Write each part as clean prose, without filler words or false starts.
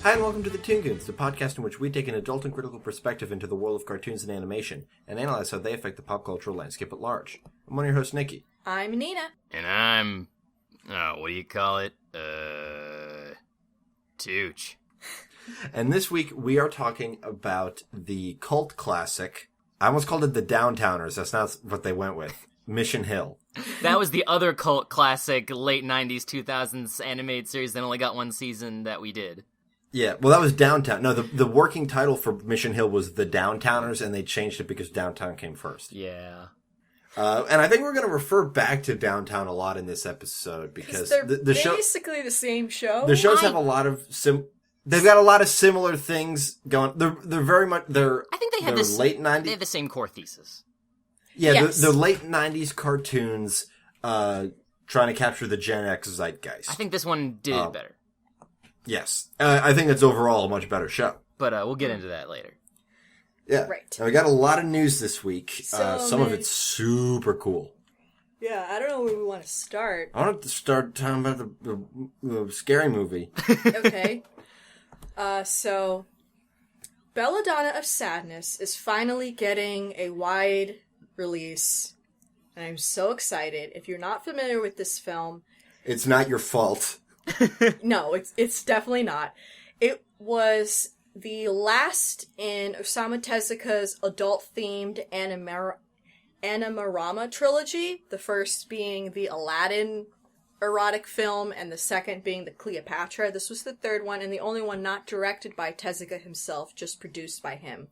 Hi, and welcome to the Toon Goons, the podcast in which we take an adult and critical perspective into the world of cartoons and animation, and analyze how they affect the pop cultural landscape at large. I'm one of your hosts, Nikki. I'm Nina. And I'm... what do you call it? Tooch. And this week, we are talking about the cult classic. I almost called it the Downtowners. That's not what they went with. Mission Hill. That was the other cult classic, late 90s, 2000s animated series that only got one season that we did. Yeah, well, that was Downtown. No, the working title for Mission Hill was the Downtowners, and they changed it because Downtown came first. Yeah. And I think we're going to refer back to Downtown a lot in this episode because they're the show, basically the same show. the shows have a lot of they've got a lot of similar things going. They're very much I think they have this late 90s. They have the same core thesis. Yeah, Yes. the late 90s cartoons trying to capture the Gen X zeitgeist. I think this one did it better. Yes. I think it's overall a much better show. But we'll get into that later. Yeah. Right. And we got a lot of news this week. So some of many- it's super cool. Yeah, I don't know where we want to start. I want to start talking about the scary movie. Okay. So, Belladonna of Sadness is finally getting a wide release. And I'm so excited. If you're not familiar with this film, It's not your fault. no, it's definitely not. It was the last in Osamu Tezuka's adult-themed Animorama trilogy, the first being the Aladdin erotic film, and the second being the Cleopatra. This was the third one, and the only one not directed by Tezuka himself, just produced by him.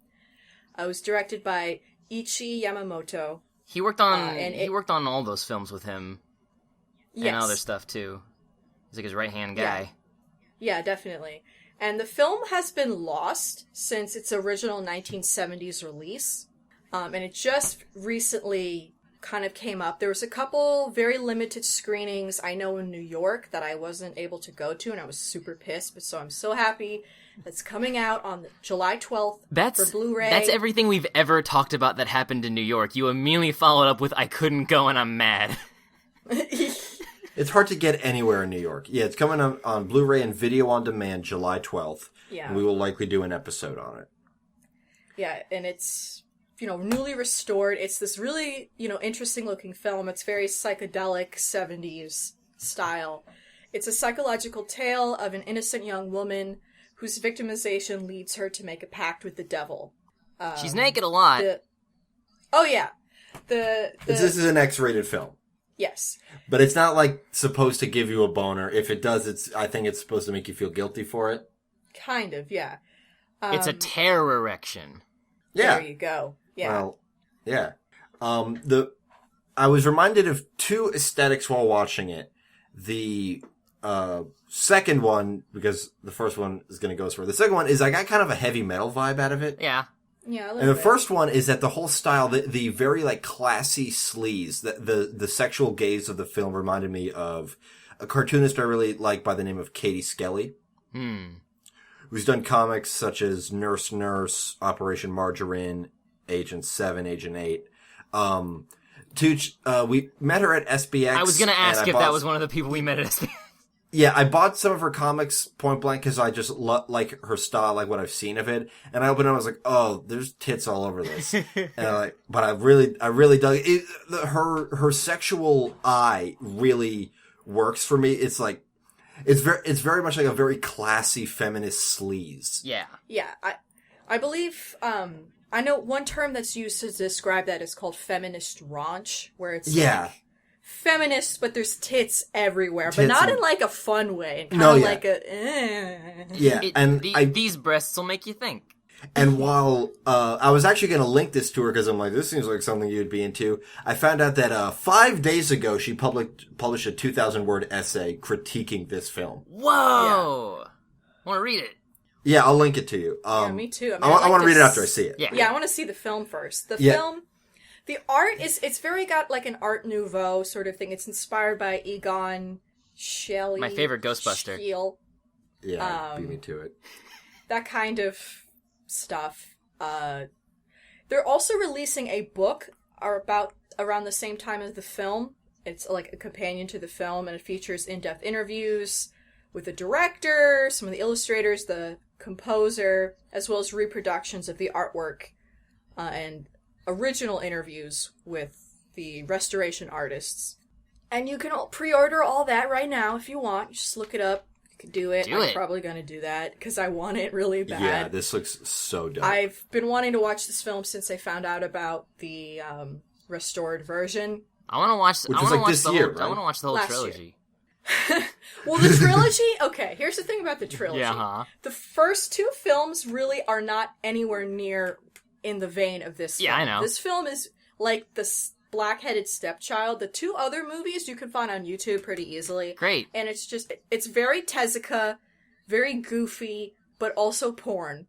It was directed by Ichi Yamamoto. He worked on and worked on all those films with him Yes. and other stuff too. He's like his right-hand guy. Yeah, definitely. And the film has been lost since its original 1970s release. And it just recently kind of came up. There was a couple very limited screenings I know in New York that I wasn't able to go to, and I was super pissed. But so I'm so happy that's coming out on July 12th for Blu-ray. That's everything we've ever talked about that happened in New York. You immediately followed up with, I couldn't go and I'm mad. It's hard to get anywhere in New York. Yeah, it's coming on Blu-ray and video on demand July 12th. Yeah. And we will likely do an episode on it. Yeah, and it's, newly restored. It's this really, interesting looking film. It's very psychedelic 70s style. It's a psychological tale of an innocent young woman whose victimization leads her to make a pact with the devil. She's naked a lot. Oh, yeah. This is an X-rated film. Yes. But it's not, supposed to give you a boner. If it does, I think it's supposed to make you feel guilty for it. Kind of, yeah. It's a terror erection. Yeah. There you go. Yeah. Well, yeah. I was reminded of two aesthetics while watching it. The second one, because the first one is going to go as far. The second one is I got kind of a heavy metal vibe out of it. Yeah. Yeah, a little And the bit. first one is that the whole style, the very classy sleaze, the sexual gaze of the film reminded me of a cartoonist I really like by the name of Katie Skelly. Who's done comics such as Nurse Nurse, Operation Margarine, Agent 7, Agent 8. Tooch, we met her at SBX. I was going to ask if that was one of the people we met at SBX. Yeah, I bought some of her comics point blank because I just like her style, like what I've seen of it. And I opened it, I was like, oh, there's tits all over this. And but I really dug it. Her sexual eye really works for me. It's very much like a very classy feminist sleaze. Yeah. Yeah, I believe, I know one term that's used to describe that is called feminist raunch, where it's feminist, but there's tits everywhere, but not in a fun way, and kind of like a. Yeah, these breasts will make you think. And while I was actually going to link this to her because I'm like, this seems like something you'd be into, I found out that 5 days ago she published a 2,000-word essay critiquing this film. Whoa! I want to read it. Yeah, I'll link it to you. Yeah, me too. I want to read it after I see it. Yeah, I want to see the film first. The film. The art it's very got an Art Nouveau sort of thing. It's inspired by Egon Schiele. My favorite Ghostbuster. Schiele. Yeah, beat me to it. That kind of stuff. They're also releasing a book around the same time as the film. It's like a companion to the film, and it features in-depth interviews with the director, some of the illustrators, the composer, as well as reproductions of the artwork and original interviews with the restoration artists. And you can pre-order all that right now if you want. Just look it up. You can do it. I'm probably going to do that because I want it really bad. Yeah, this looks so dope. I've been wanting to watch this film since I found out about the restored version. I want to watch. Which was like this year, right? I want to watch the whole trilogy. Well, the trilogy. Okay, here's the thing about the trilogy. Yeah, huh? The first two films really are not anywhere near in the vein of this film. Yeah, I know. This film is like the black-headed stepchild. The two other movies you can find on YouTube pretty easily. Great. And it's very Tezuka, very goofy, but also porn.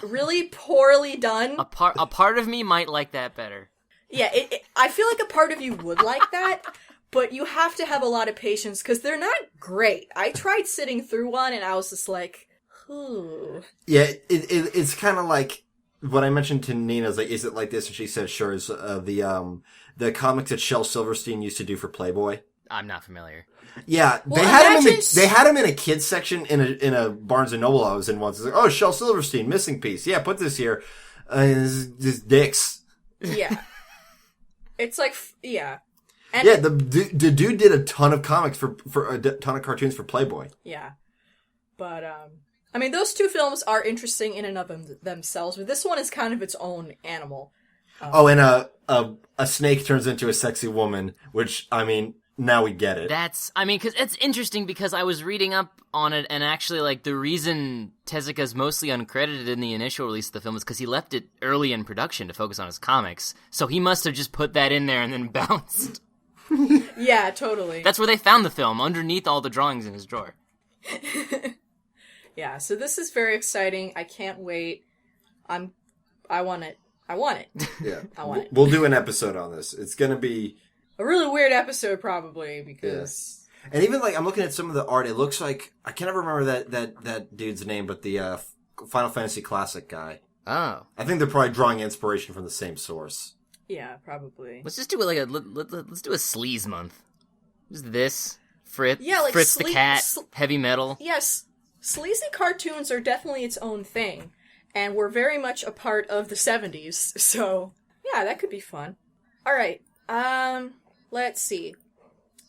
Really poorly done. A part of me might like that better. Yeah, I feel like a part of you would like that, but you have to have a lot of patience because they're not great. I tried sitting through one and I was just like, ooh. Yeah, it's kind of like what I mentioned to Nina. Is like, is it like this? And she said, sure. Is the comics that Shel Silverstein used to do for Playboy? I'm not familiar. Yeah, well, they had him in a kids section in a Barnes and Noble I was in once. It's like, oh, Shel Silverstein, missing piece. Yeah, put this here. This dicks. Yeah. It's like, yeah. And yeah, the dude did a ton of comics for a ton of cartoons for Playboy. Yeah. But, I mean, those two films are interesting in and of themselves, but this one is kind of its own animal. And a snake turns into a sexy woman, which, I mean, now we get it. Because it's interesting because I was reading up on it, and actually, like, the reason Tezuka's mostly uncredited in the initial release of the film is because he left it early in production to focus on his comics. So he must have just put that in there and then bounced. Yeah, totally. That's where they found the film, underneath all the drawings in his drawer. Yeah, so this is very exciting. I can't wait. I want it. I want it. Yeah. I want it. We'll do an episode on this. It's gonna be a really weird episode, probably, because... Yeah. And even, like, I'm looking at some of the art, it looks like... I can't ever remember that dude's name, but the Final Fantasy Classic guy. Oh. I think they're probably drawing inspiration from the same source. Yeah, probably. Let's just do it let's do a sleaze month. Just this, Fritz, yeah, like Fritz the Cat, heavy metal. Yes, sleazy cartoons are definitely its own thing, and were very much a part of the 70s, so yeah, that could be fun. Alright, let's see.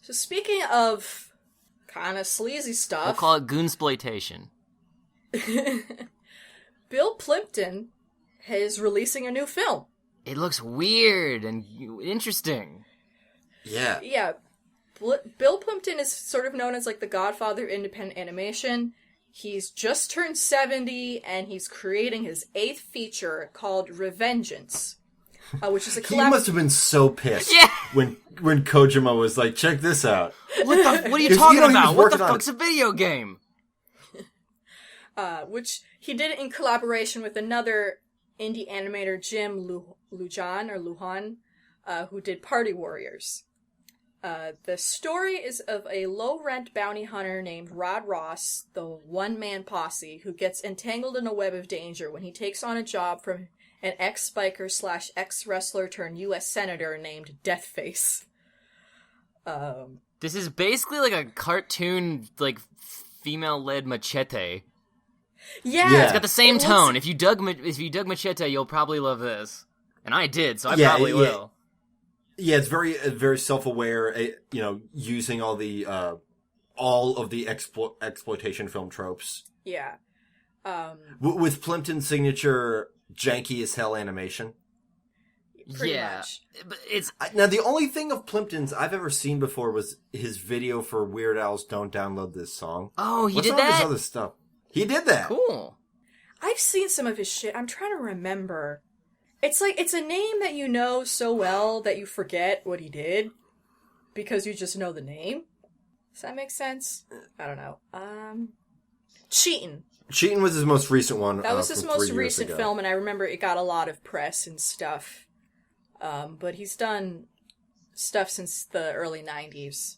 So speaking of kind of sleazy stuff... We'll call it Goonsploitation. Bill Plimpton is releasing a new film. It looks weird and interesting. Yeah. Yeah. Bill Plimpton is sort of known as like the godfather of independent animation. He's just turned 70 and he's creating his 8th feature called Revengeance, which is a He must have been so pissed when Kojima was like, check this out. What are you talking about? What the fuck's a video game? Which he did it in collaboration with another indie animator, Jim Lujan, who did Party Warriors. The story is of a low-rent bounty hunter named Rod Ross, the one-man posse, who gets entangled in a web of danger when he takes on a job from an ex-biker / ex-wrestler turned U.S. senator named Deathface. This is basically like a cartoon, like, female-led Machete. Yeah. It's got the same tone. If you dug Machete, you'll probably love this. And I did, so I probably will. Yeah, it's very, very self-aware, using all of the exploitation film tropes. Yeah. With Plimpton's signature janky as hell animation. Pretty much. But it's... Now, the only thing of Plimpton's I've ever seen before was his video for Weird Al's Don't Download This Song. Oh, he What's did all that? His other stuff? He did that. Cool. I've seen some of his shit. I'm trying to remember. It's like, it's a name that you know so well that you forget what he did because you just know the name. Does that make sense? I don't know. Cheatin. Cheatin was his most recent one. That was his most recent ago. film, and I remember it got a lot of press and stuff. But he's done stuff since the early 90s.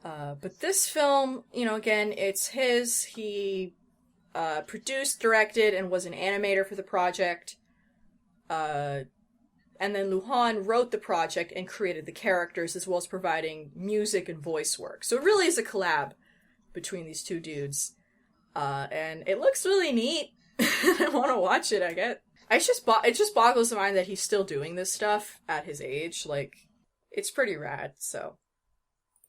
But this film, again, it's his. He produced, directed, and was an animator for the project. And then Lujan wrote the project and created the characters, as well as providing music and voice work. So it really is a collab between these two dudes. And it looks really neat. I want to watch it, I guess. It just boggles the mind that he's still doing this stuff at his age. Like, it's pretty rad, so.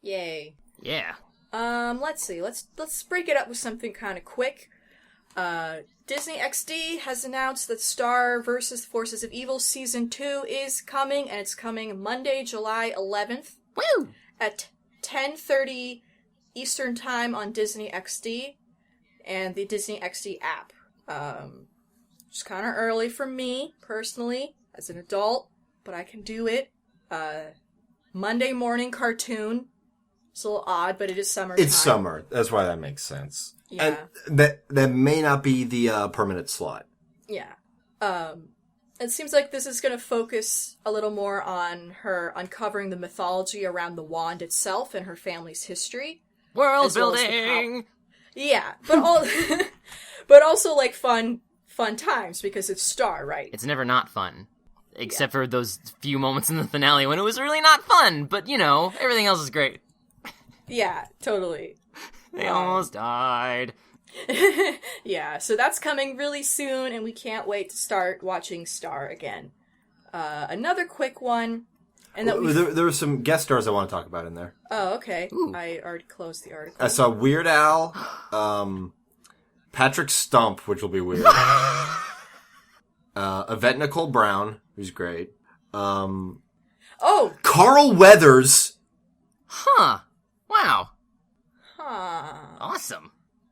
Yay. Yeah. Let's see. Let's break it up with something kind of quick. Disney XD has announced that Star vs. Forces of Evil Season 2 is coming, and it's coming Monday, July 11th. Woo! At 10:30 Eastern Time on Disney XD and the Disney XD app. It's kind of early for me, personally, as an adult, but I can do it. Monday morning cartoon. It's a little odd, but it is summertime. It's summer. That's why that makes sense. Yeah. And that may not be the permanent slot. Yeah. It seems like this is going to focus a little more on her uncovering the mythology around the wand itself and her family's history. World as well as building! Yeah, but but also like fun times because it's Star, right? It's never not fun. Except for those few moments in the finale when it was really not fun, but you know, everything else is great. Yeah, totally. They almost died. Yeah, so that's coming really soon, and we can't wait to start watching Star again. Another quick one, and that there were some guest stars I want to talk about in there. Oh, okay. Ooh. I already closed the article. I saw Weird Al, Patrick Stump, which will be weird. Yvette Nicole Brown, who's great. Oh! Carl Weathers. Huh. Wow. Huh. Awesome.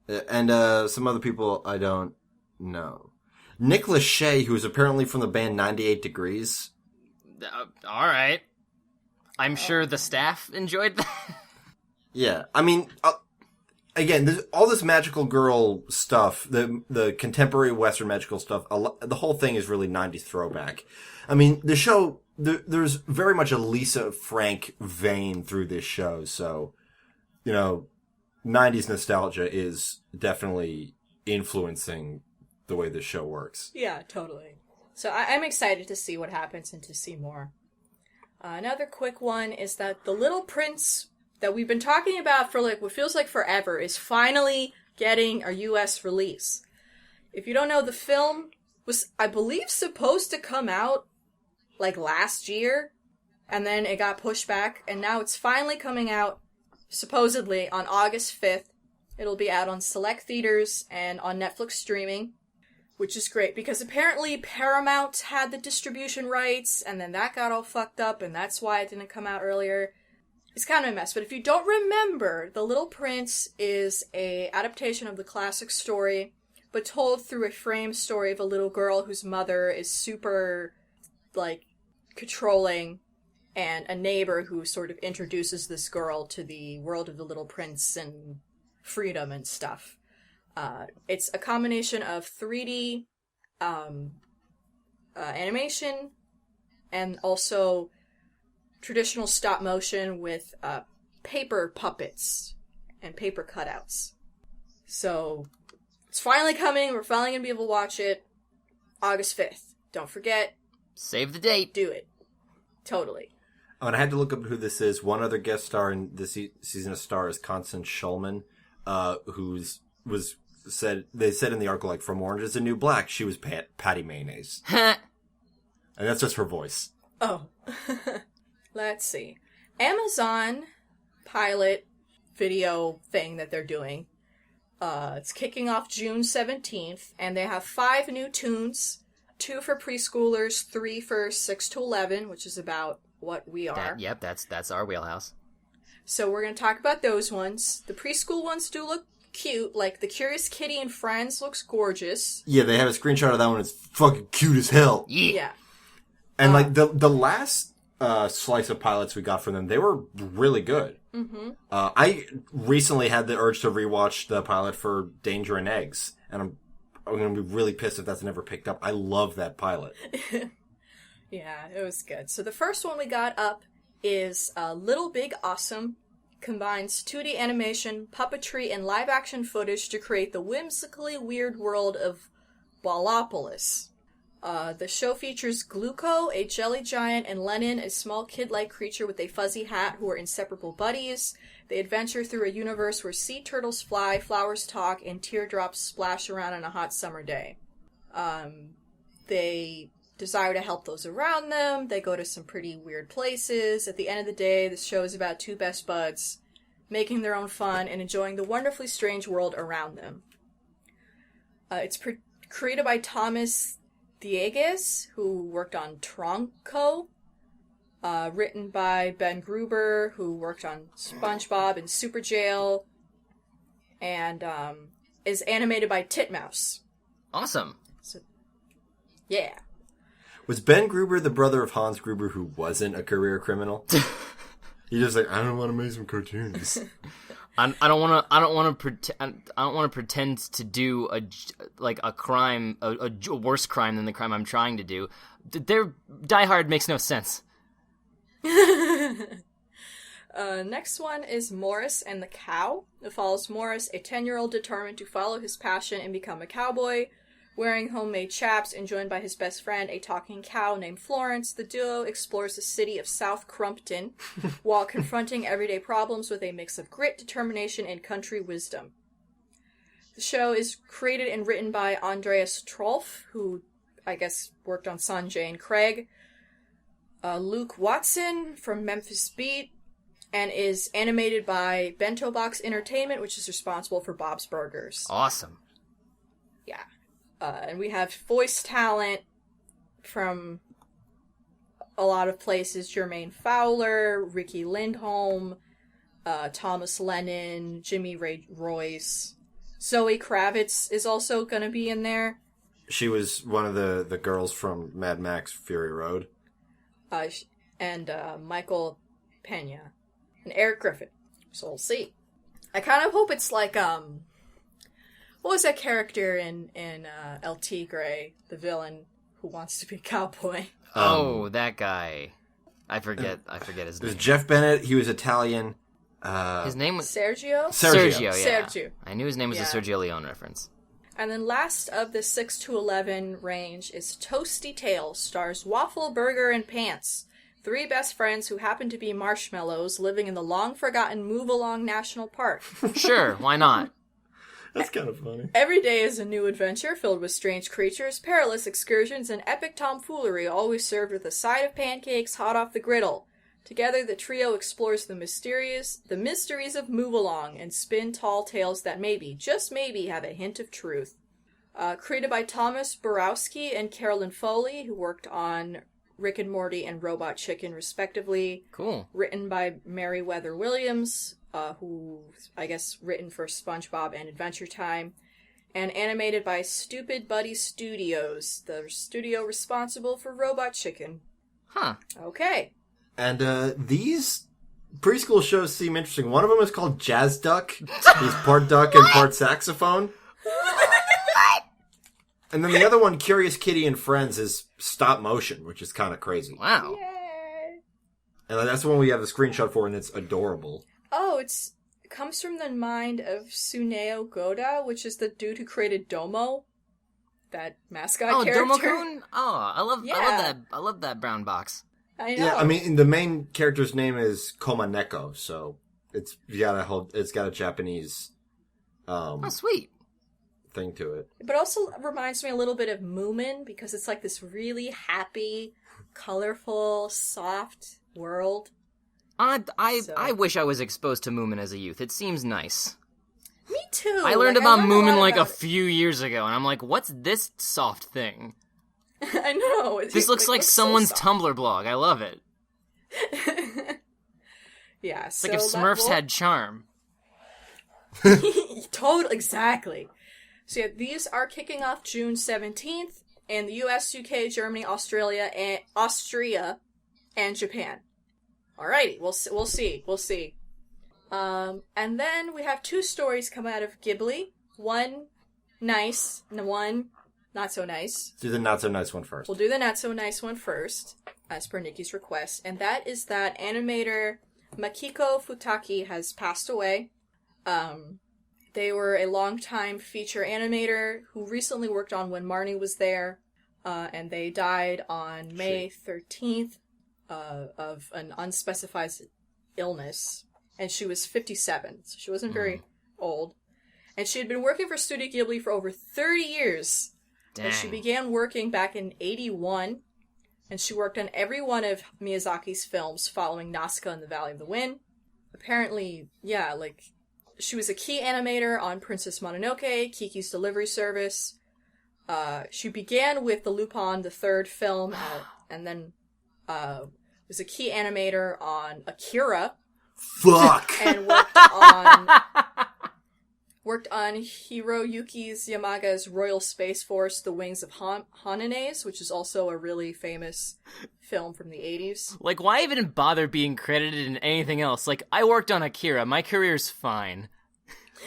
And some other people I don't know. Nick Lachey, who is apparently from the band 98 Degrees. Alright. I'm sure the staff enjoyed that. Yeah, I mean, again, all this magical girl stuff, the contemporary Western magical stuff, the whole thing is really 90s throwback. I mean, the show, there's very much a Lisa Frank vein through this show, so, you know, 90s nostalgia is definitely influencing the way this show works. Yeah, totally. So I'm excited to see what happens and to see more. Another quick one is that The Little Prince, that we've been talking about for like what feels like forever, is finally getting a US release. If you don't know, the film was, I believe, supposed to come out like last year, and then it got pushed back, and now it's finally coming out, supposedly, on August 5th. It'll be out on select theaters and on Netflix streaming, which is great, because apparently Paramount had the distribution rights, and then that got all fucked up, and that's why it didn't come out earlier. It's kind of a mess, but if you don't remember, The Little Prince is a adaptation of the classic story, but told through a framed story of a little girl whose mother is super, like, controlling, and a neighbor who sort of introduces this girl to the world of the Little Prince and freedom and stuff. It's a combination of 3D animation and also traditional stop motion with paper puppets and paper cutouts. So it's finally coming. We're finally going to be able to watch it August 5th. Don't forget. Save the date. Do it. Totally. Oh, and I had to look up who this is. One other guest star in this season of Star is Constance Schulman, they said in the article, like, from Orange is the New Black, she was Patty Mayonnaise. And that's just her voice. Oh. Let's see. Amazon pilot video thing that they're doing. It's kicking off June 17th, and they have 5 new tunes. 2 for preschoolers, 3 for 6 to 11, which is about what we are. That's our wheelhouse. So we're going to talk about those ones. The preschool ones do look cute, like The Curious Kitty and Friends looks gorgeous. Yeah, they had a screenshot of that one. It's fucking cute as hell. Yeah. And like the last slice of pilots we got from them, they were really good. Mm-hmm. I recently had the urge to rewatch the pilot for Danger and Eggs, and I'm going to be really pissed if that's never picked up. I love that pilot. Yeah, it was good. So the first one we got up is Little Big Awesome. Combines 2D animation, puppetry, and live-action footage to create the whimsically weird world of Ballopolis. The show features Gluco, a jelly giant, and Lennon, a small kid-like creature with a fuzzy hat who are inseparable buddies. They adventure through a universe where sea turtles fly, flowers talk, and teardrops splash around on a hot summer day. They desire to help those around them. They go to some pretty weird places. At the end of the day, the show is about two best buds making their own fun and enjoying the wonderfully strange world around them. It's created by Thomas Diegues, who worked on Tronco. Written by Ben Gruber, who worked on SpongeBob and Super Jail. And is animated by Titmouse. Awesome. So, yeah. Was Ben Gruber the brother of Hans Gruber who wasn't a career criminal? He just like, I don't want to make some cartoons. I don't want to pretend to do a crime, a worse crime than the crime I'm trying to do. Their Die Hard makes no sense. Next one is Morris and the Cow. It follows Morris, a 10-year-old determined to follow his passion and become a cowboy. Wearing homemade chaps and joined by his best friend, a talking cow named Florence, the duo explores the city of South Crumpton while confronting everyday problems with a mix of grit, determination, and country wisdom. The show is created and written by Andreas Trolf, who I guess worked on Sanjay and Craig, Luke Watson from Memphis Beat, and is animated by Bento Box Entertainment, which is responsible for Bob's Burgers. Awesome. Yeah. And we have voice talent from a lot of places. Jermaine Fowler, Ricky Lindholm, Thomas Lennon, Jimmy Ray Royce. Zoe Kravitz is also going to be in there. She was one of the girls from Mad Max Fury Road. And Michael Pena. And Eric Griffin. So we'll see. I kind of hope it's like, what was that character in El Tigre, the villain who wants to be a cowboy? That guy. I forget his It was name. Jeff Bennett. He was Italian. His name was Sergio? Sergio, yeah. Sergio. I knew his name was a Yeah. Sergio Leone reference. And then last of the 6 to 11 range is Toasty Tales, stars Waffle, Burger, and Pants. 3 best friends who happen to be marshmallows living in the long-forgotten Move-Along National Park. Sure, why not? That's kind of funny. Every day is a new adventure filled with strange creatures, perilous excursions, and epic tomfoolery, always served with a side of pancakes hot off the griddle. Together, the trio explores the mysteries of Move-Along and spin tall tales that maybe, just maybe, have a hint of truth. Created by Thomas Borowski and Carolyn Foley, who worked on Rick and Morty and Robot Chicken, respectively. Cool. Written by Meriwether Williams, who, I guess, written for SpongeBob and Adventure Time. And animated by Stupid Buddy Studios, the studio responsible for Robot Chicken. Huh. Okay. And these preschool shows seem interesting. One of them is called Jazz Duck. He's part duck and part saxophone. And then the other one, Curious Kitty and Friends, is stop motion, which is kind of crazy. Wow. Yay! And that's the one we have the screenshot for, and it's adorable. Oh, it comes from the mind of Tsuneo Goda, which is the dude who created Domo, that mascot character. Domo-kun? Oh, I love that brown box. I know. Yeah, I mean, the main character's name is Komaneko, so it's got a Japanese Oh, sweet. thing to it. But also reminds me a little bit of Moomin, because it's like this really happy, colorful, soft world. I wish I was exposed to Moomin as a youth. It seems nice. Me too. I learned about Moomin like a few years ago, and I'm like, what's this soft thing? I know. This looks like someone's so Tumblr blog. I love it. Yeah, It's like if Smurfs had charm. Totally, exactly. So yeah, these are kicking off June 17th in the US, UK, Germany, Austria, and Japan. Alrighty, we'll see. And then we have 2 stories come out of Ghibli. One nice, and one not so nice. Do the not so nice one first. We'll do the not so nice one first, as per Nikki's request, and that is that animator Makiko Futaki has passed away. They were a longtime feature animator who recently worked on When Marnie Was There. and they died on May 13th of an unspecified illness, and she was 57, so she wasn't very old. And she had been working for Studio Ghibli for over 30 years. Dang. And she began working back in 81, and she worked on every one of Miyazaki's films following Nausicaa and the Valley of the Wind. Apparently, yeah, like, she was a key animator on Princess Mononoke, Kiki's Delivery Service. She began with the Lupin III film, and then was a key animator on Akira. Fuck! And worked on Hiroyuki Yamaga's Royal Space Force, The Wings of Hananes, which is also a really famous film from the 80s. Like, why even bother being credited in anything else? Like, I worked on Akira. My career's fine.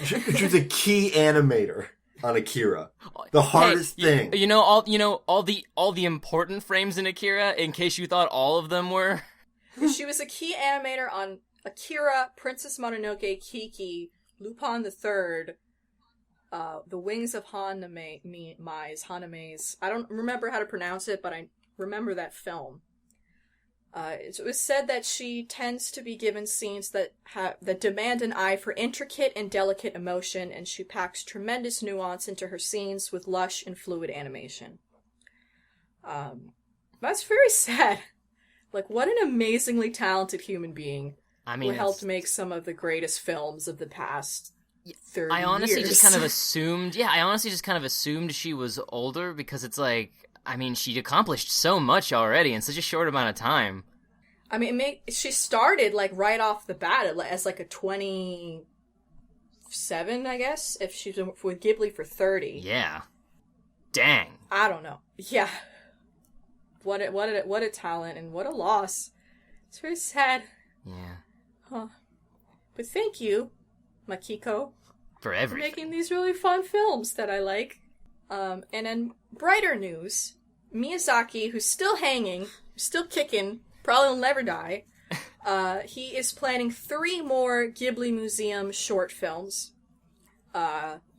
She was a key animator on Akira. The hardest thing. All the important frames in Akira, in case you thought all of them were. She was a key animator on Akira, Princess Mononoke, Kiki, Lupin III, The Wings of Hanames. I don't remember how to pronounce it, but I remember that film. It was said that she tends to be given scenes that demand an eye for intricate and delicate emotion, and she packs tremendous nuance into her scenes with lush and fluid animation. That's very sad. Like, what an amazingly talented human being. I mean, who helped make some of the greatest films of the past 30 I honestly years. just kind of assumed she was older, because it's like, I mean, she'd accomplished so much already in such a short amount of time. I mean, she started, like, right off the bat as, like, a 27, I guess, if she's been with Ghibli for 30. Yeah. Dang. I don't know. Yeah. What a talent, and what a loss. It's very sad. Yeah. Huh. But thank you, Makiko, For everything. making these really fun films that I like. And in brighter news, Miyazaki, who's still hanging, still kicking, probably will never die, he is planning 3 more Ghibli Museum short films.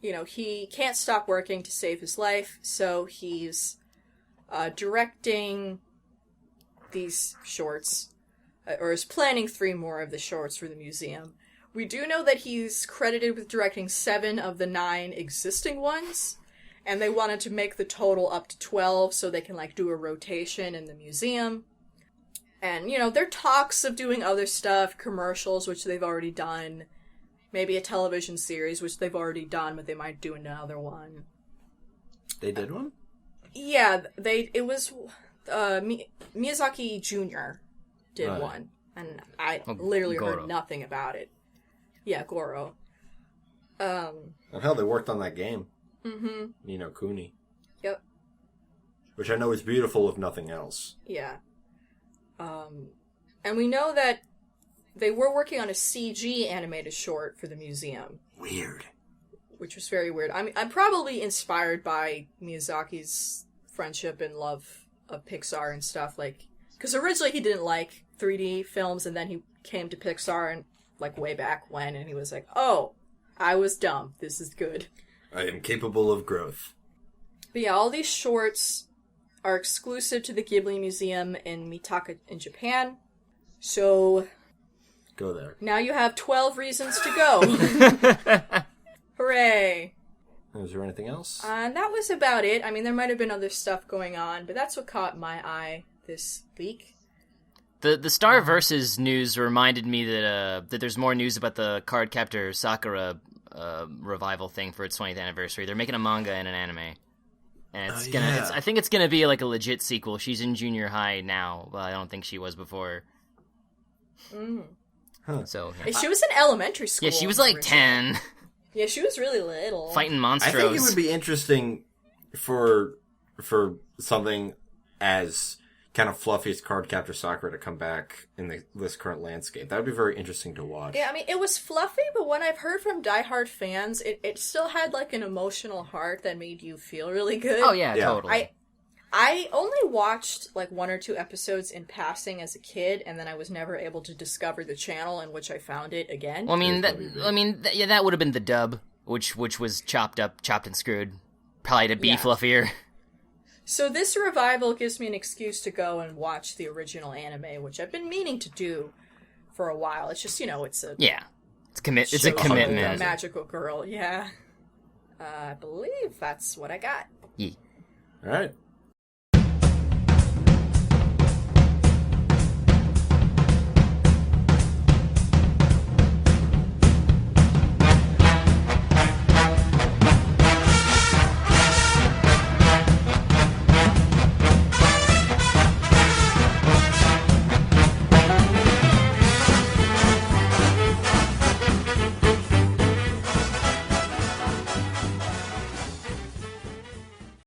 He can't stop working to save his life, so he's directing these shorts, or is planning 3 more of the shorts for the museum. We do know that he's credited with directing 7 of the 9 existing ones, and they wanted to make the total up to 12 so they can, like, do a rotation in the museum. And, there are talks of doing other stuff, commercials, which they've already done, maybe a television series, which they've already done, but they might do another one. They did one? Yeah, it was Miyazaki Jr. did one, and I literally Goro. heard nothing about it. Yeah, Goro. And hell, they worked on that game. Mm-hmm. Ni no Kuni. Yep. Which I know is beautiful, if nothing else. Yeah. And we know that they were working on a CG animated short for the museum. Weird. Which was very weird. I mean, I'm probably inspired by Miyazaki's friendship and love of Pixar and stuff, like, because originally he didn't like 3D films, and then he came to Pixar, and, like, way back when, and he was like, oh, I was dumb. This is good. I am capable of growth. But yeah, all these shorts are exclusive to the Ghibli Museum in Mitaka in Japan. So Go there. now you have 12 reasons to go. Hooray. Is there anything else? And that was about it. I mean, there might have been other stuff going on, but that's what caught my eye this week. The Star Versus news reminded me that there's more news about the Cardcaptor Sakura revival thing for its 20th anniversary. They're making a manga and an anime. And I think it's gonna be like a legit sequel. She's in junior high now, but I don't think she was before. Huh. So She was in elementary school. yeah, she was like originally. 10, Yeah, she was really little. fighting I think it would monstros. be interesting for something as kind of fluffy as Cardcaptor Sakura to come back in this current landscape. That would be very interesting to watch. Yeah, I mean, it was fluffy, but what I've heard from diehard fans, it still had, like, an emotional heart that made you feel really good. Oh yeah, Yeah. totally. I only watched, like, 1 or 2 episodes in passing as a kid, and then I was never able to discover the channel in which I found it again. Well, that would have been the dub, which was chopped and screwed, probably to be Yeah. fluffier. So this revival gives me an excuse to go and watch the original anime, which I've been meaning to do for a while. It's just, it's a... Yeah. It's a show commitment. about a magical girl, yeah. I believe that's what I got. Yeah. All right.